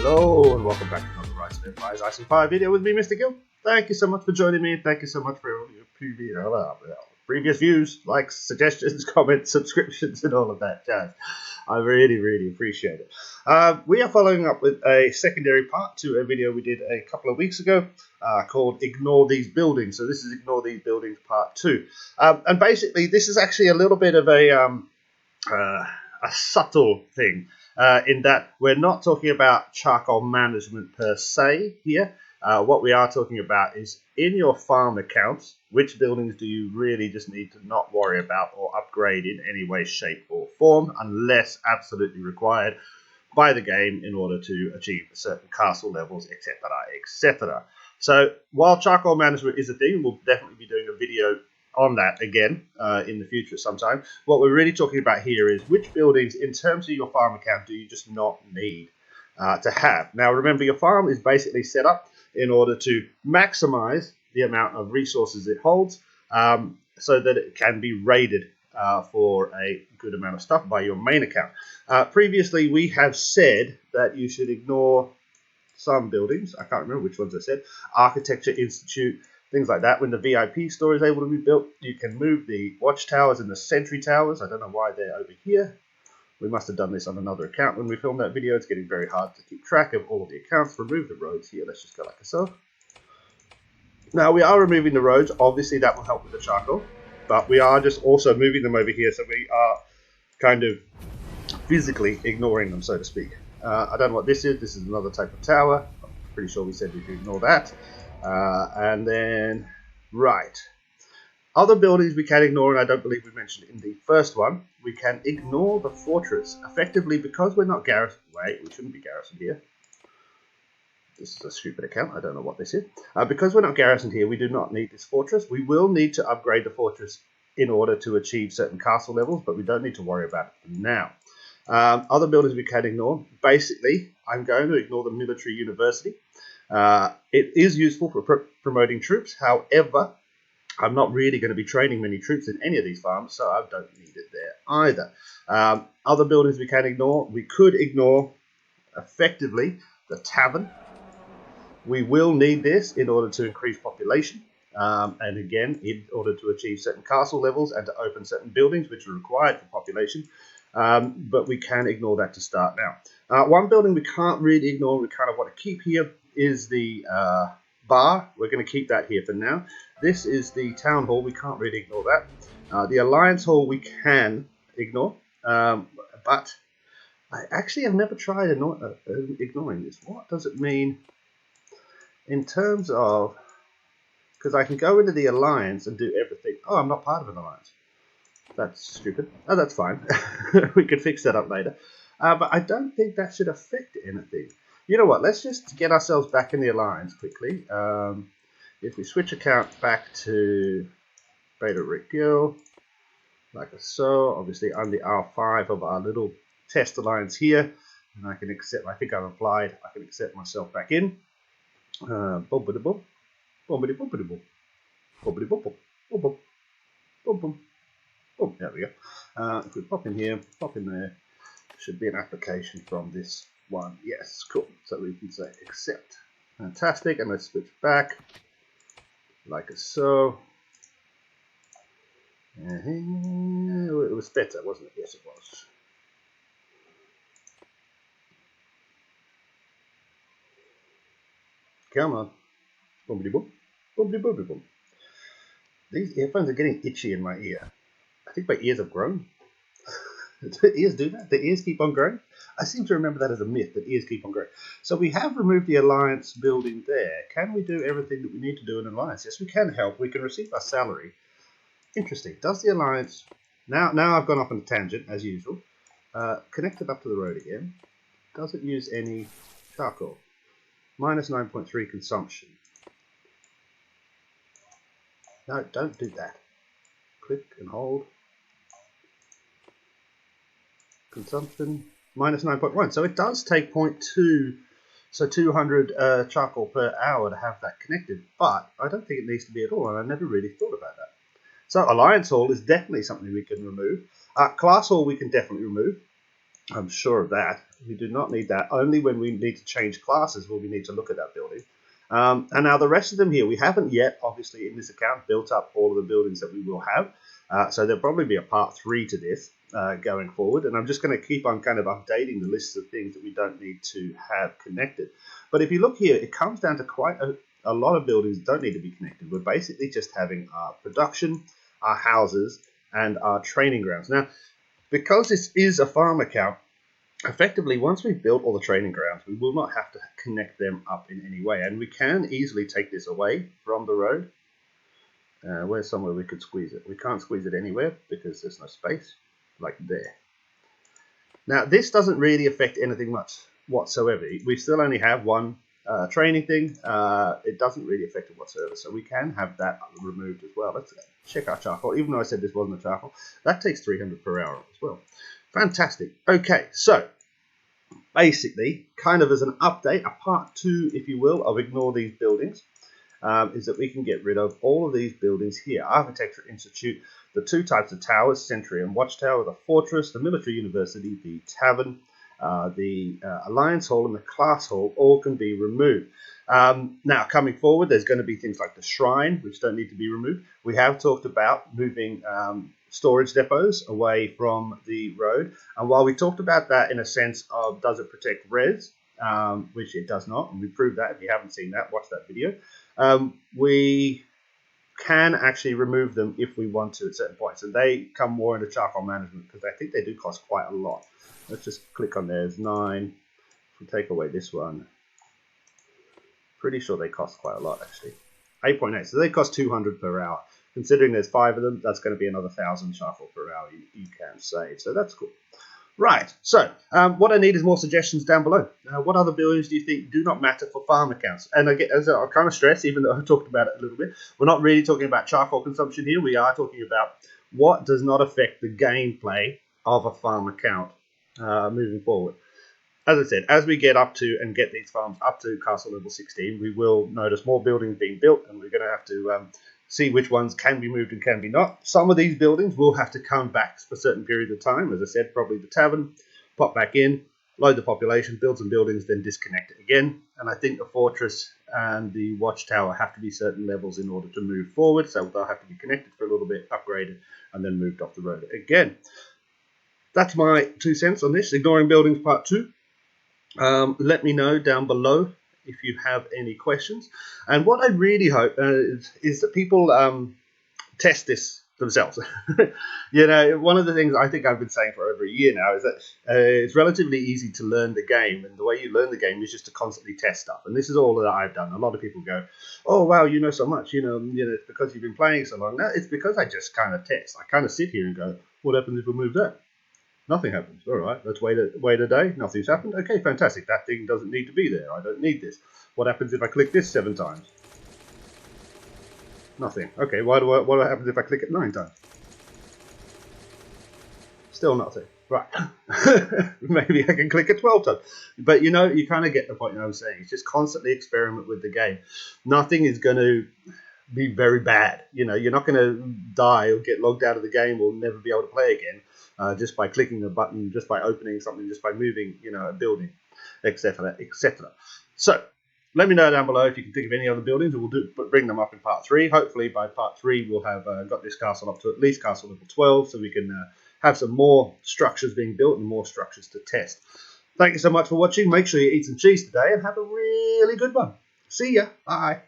Hello and welcome back to another Rise of Empires Ice and Fire video with me, Mr. Gill. Thank you so much for joining me, and thank you so much for all your previous views, likes, suggestions, comments, subscriptions, and all of that jazz. I really appreciate it. We are following up with a secondary part to a video we did a couple of weeks ago called Ignore These Buildings. So this is Ignore These Buildings Part 2. And basically this is actually a little bit of a subtle thing. In that we're not talking about charcoal management per se here. What we are talking about is in your farm accounts, which buildings do you really just need to not worry about or upgrade in any way, shape or form unless absolutely required by the game in order to achieve certain castle levels, etc., etc. So while charcoal management is a thing, we'll definitely be doing a video on that again in the future sometime. What we're really talking about here is which buildings in terms of your farm account do you just not need to have. Now remember, your farm is basically set up in order to maximize the amount of resources it holds so that it can be raided for a good amount of stuff by your main account. Previously we have said that you should ignore some buildings. I can't remember which ones I said. Architecture Institute, things like that. When the VIP store is able to be built, you can move the watchtowers and the sentry towers. I don't know why they're over here. We must have done this on another account when we filmed that video. It's getting very hard to keep track of all of the accounts. Remove the roads here. Let's just go like so. Now we are removing the roads. Obviously that will help with the charcoal, but we are just also moving them over here, so we are kind of physically ignoring them, so to speak. I don't know what this is. This is another type of tower. I'm pretty sure we said we could ignore that. And then, right. Other buildings we can ignore, and I don't believe we mentioned it in the first one. We can ignore the fortress. Effectively, because we're not garrisoned. Wait, we shouldn't be garrisoned here. This is a stupid account. I don't know what this is. Because we're not garrisoned here, we do not need this fortress. We will need to upgrade the fortress in order to achieve certain castle levels, but we don't need to worry about it for now. Other buildings we can ignore. Basically, I'm going to ignore the military university. It is useful for promoting troops. However, I'm not really going to be training many troops in any of these farms, so I don't need it there either. Other buildings we can ignore. We could ignore, effectively, the tavern. We will need this in order to increase population. And again, in order to achieve certain castle levels and to open certain buildings which are required for population. But we can ignore that to start now. One building we can't really ignore, we kind of want to keep here, is the bar. We're going to keep that here for now. This is the town hall. We can't really ignore that. The alliance hall we can ignore, but I actually have never tried ignoring this. What does it mean in terms of, because I can go into the alliance and do everything. Oh, I'm not part of an alliance. That's stupid. Oh, that's fine. We can fix that up later. But I don't think that should affect anything. You know what? Let's just get ourselves back in the alliance quickly. If we switch account back to Beta Rick Gill, like so, obviously I'm the R5 of our little test alliance here, and I can accept. I think I've applied. I can accept myself back in. Boom, boom, boom, boom, boom, boom, boom, boom, boom, boom, boom. Oh, there we go. If we pop in here, pop in there, should be an application from this one. Yes, cool. So we can say accept. Fantastic. And let's switch back like so. It was better, wasn't it? Yes, it was. Come on. Boom, boom, boom, boom, boom, boom. These earphones are getting itchy in my ear. I think my ears have grown. Do ears do that? The ears keep on growing? I seem to remember that as a myth, that ears keep on growing. So we have removed the alliance building there. Can we do everything that we need to do in an alliance? Yes, we can help. We can receive our salary. Interesting. Does the alliance... Now I've gone off on a tangent, as usual. Connected up to the road again. Does it use any charcoal? Minus 9.3 consumption. No, don't do that. Click and hold. Consumption minus 9.1, so it does take 0.2, so 200 charcoal per hour to have that connected, but I don't think it needs to be at all, and I never really thought about that. So Alliance Hall is definitely something we can remove. Class Hall we can definitely remove. I'm sure of that. We do not need that. Only when we need to change classes will we need to look at that building. And now the rest of them here, we haven't yet, obviously, in this account, built up all of the buildings that we will have. So there'll probably be a part 3 to this going forward. And I'm just going to keep on kind of updating the lists of things that we don't need to have connected. But if you look here, it comes down to quite a lot of buildings that don't need to be connected. We're basically just having our production, our houses, and our training grounds. Now, because this is a farm account, effectively, once we've built all the training grounds, we will not have to connect them up in any way. And we can easily take this away from the road. Where's somewhere we could squeeze it? We can't squeeze it anywhere because there's no space, like there. Now, this doesn't really affect anything much whatsoever. We still only have one training thing. It doesn't really affect it whatsoever. So we can have that removed as well. Let's check our charcoal. Even though I said this wasn't a charcoal, that takes 300 per hour as well. Fantastic. Okay, so basically, kind of as an update, a part 2, if you will, of Ignore These Buildings, is that we can get rid of all of these buildings here. Architecture Institute, the 2 types of towers, Sentry and Watchtower, the Fortress, the Military University, the Tavern, the Alliance Hall, and the Class Hall all can be removed. Now, coming forward, there's going to be things like the Shrine, which don't need to be removed. We have talked about moving storage depots away from the road. And while we talked about that in a sense of does it protect res, which it does not, and we proved that. If you haven't seen that, watch that video. We can actually remove them if we want to at certain points. And they come more into charcoal management because I think they do cost quite a lot. Let's just click on there. It's 9. If we take away this one, pretty sure they cost quite a lot actually. 8.8. So they cost 200 per hour. Considering there's 5 of them, that's going to be another 1,000 charcoal per hour you can save. So that's cool. Right, so what I need is more suggestions down below. What other buildings do you think do not matter for farm accounts? And again, as I kind of stress, even though I talked about it a little bit, we're not really talking about charcoal consumption here. We are talking about what does not affect the gameplay of a farm account moving forward. As I said, as we get up to and get these farms up to castle level 16, we will notice more buildings being built, and we're going to have to see which ones can be moved and can be not. Some of these buildings will have to come back for certain periods of time. As I said, probably the tavern, pop back in, load the population, build some buildings, then disconnect it again. And I think the fortress and the watchtower have to be certain levels in order to move forward. So they'll have to be connected for a little bit, upgraded, and then moved off the road again. That's my 2 cents on this. Ignoring Buildings Part 2. Let me know down below if you have any questions. And what I really hope is that people test this themselves. You know, one of the things I think I've been saying for over a year now is that it's relatively easy to learn the game, and the way you learn the game is just to constantly test stuff. And this is all that I've done. A lot of people go, "Oh wow, you know so much. You know, it's because you've been playing so long." No, it's because I just kind of test. I kind of sit here and go, "What happens if we move that?" Nothing happens. All right, let's wait a day. Nothing's happened. Okay, fantastic. That thing doesn't need to be there. I don't need this. What happens if I click this 7 times? Nothing. Okay, what happens if I click it 9 times? Still nothing. Right. Maybe I can click it 12 times. But you kind of get the point I was saying. It's just constantly experiment with the game. Nothing is going to be very bad. You're not going to die or get logged out of the game or never be able to play again. Just by clicking a button, just by opening something, just by moving, a building, etc., etc. So, let me know down below if you can think of any other buildings, and we'll bring them up in part 3. Hopefully, by part 3, we'll have got this castle up to at least castle level 12, so we can have some more structures being built and more structures to test. Thank you so much for watching. Make sure you eat some cheese today and have a really good one. See ya. Bye.